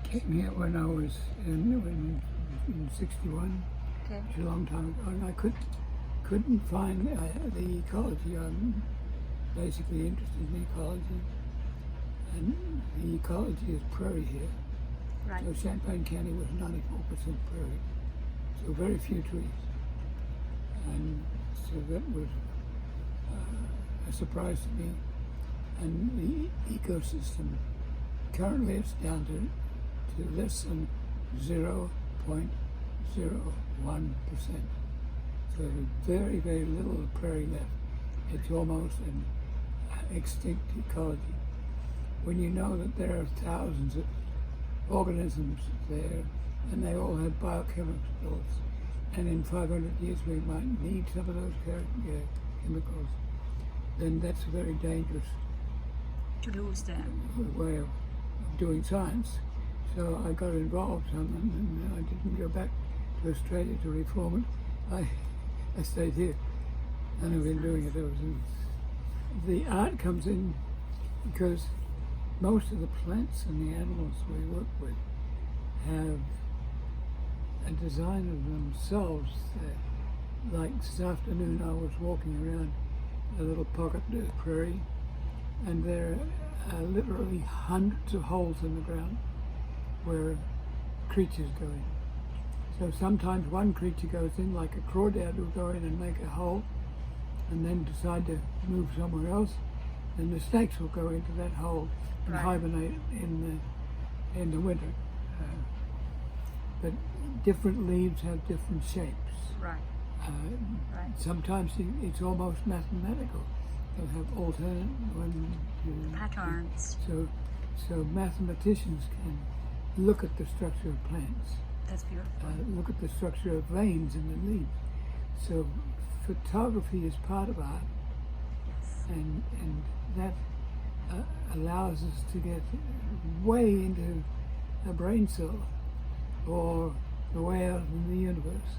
came here when I was in '61, Okay. which is a long time ago, and I couldn't find the ecology. I'm basically interested in ecology, and the ecology is prairie here. Right. So Champaign County was 94% prairie, so very few trees, and so that was a surprise to me. And the ecosystem currently it's down to less than 0.01%. So very, very little prairie left. It's almost an extinct ecology. When you know that there are thousands of organisms there and they all have biochemicals, and in 500 years we might need some of those chemicals, then that's a very dangerous To lose them. way of doing science. So I got involved some, and I didn't go back to Australia to reform it. I stayed here, and I've been doing it ever since. The art comes in because most of the plants and the animals we work with have a design of themselves. Like this afternoon, I was walking around a little pocket prairie, and there are literally hundreds of holes in the ground where creatures go in. So sometimes one creature goes in, like a crawdad will go in and make a hole and then decide to move somewhere else, and the snakes will go into that hole and Right. hibernate in the winter. But different leaves have different shapes. Right. Right. Sometimes it's almost mathematical. They'll have alternate one, two, Patterns. So mathematicians can look at the structure of plants, That's beautiful. look at the structure of veins in the leaves. So photography is part of art, Yes. and that allows us to get way into a brain cell or the way out in the universe.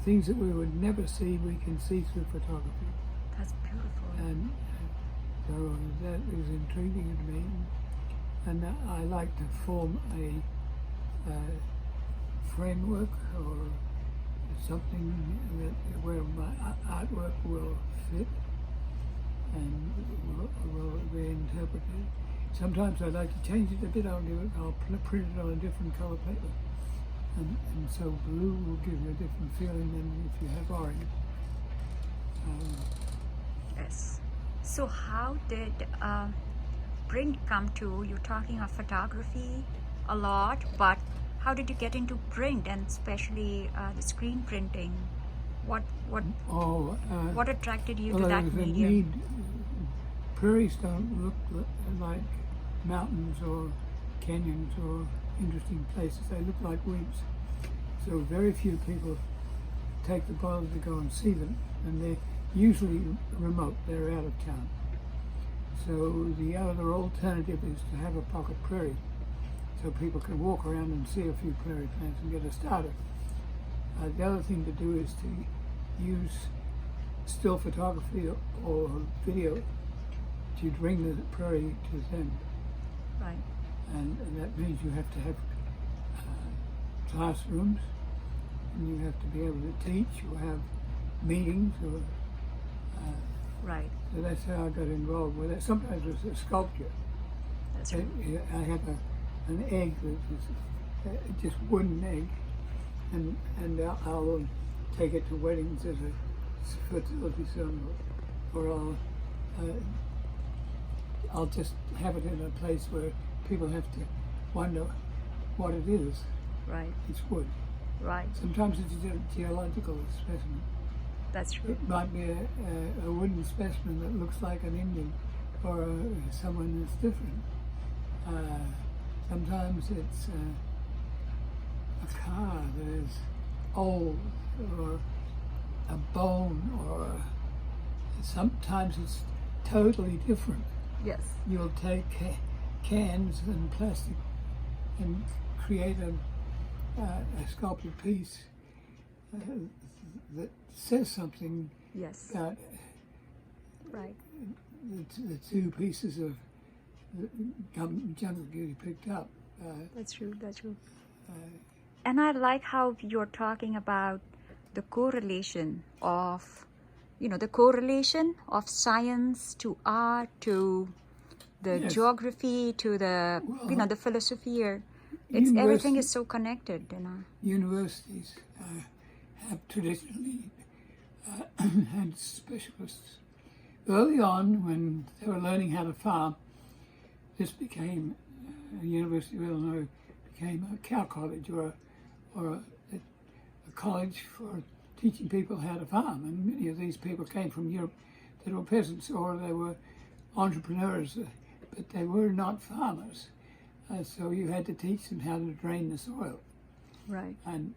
Things that we would never see, we can see through photography. That's beautiful. And so that is intriguing to me, and I like to form a framework or something where my artwork will fit and will be interpreted. Sometimes I like to change it a bit. I'll print it on a different color paper, and so blue will give you a different feeling than if you have orange. Yes. So how did print come to? You're talking of photography a lot, but how did you get into print, and especially the screen printing? What attracted you to Well, that there was a medium? need. Prairies don't look like mountains or canyons or interesting places. They look like woods. So very few people take the bother to go and see them, and they're usually remote. They're out of town. So the other alternative is to have a pocket prairie, so people can walk around and see a few prairie plants and get a starter. The other thing to do is to use still photography or video to bring the prairie to them. Right. And that means you have to have classrooms, and you have to be able to teach or have meetings. Or Right. so that's how I got involved with it. Sometimes it's a sculpture. That's right. I have an egg, which is just wooden egg, and I'll take it to weddings as a fertility symbol, or I'll just have it in a place where people have to wonder what it is. Right. It's wood. Right. Sometimes it's a geological specimen. That's true. It might be a wooden specimen that looks like an Indian or someone that's different. Sometimes it's a car that is old, or a bone, or sometimes it's totally different. Yes. You'll take cans and plastic and create a sculpted piece that says something Yes. about Right. the two pieces of junk you picked up. That's true. And I like how you're talking about the correlation of, the correlation of science to art to the Yes. geography to the, Well, the philosophy here. Everything is university- so connected, Universities have traditionally had specialists. Early on, when they were learning how to farm, this became, University of Illinois became a cow college or a college for teaching people how to farm. And many of these people came from Europe that were peasants or they were entrepreneurs, but they were not farmers. So you had to teach them how to drain the soil. Right. And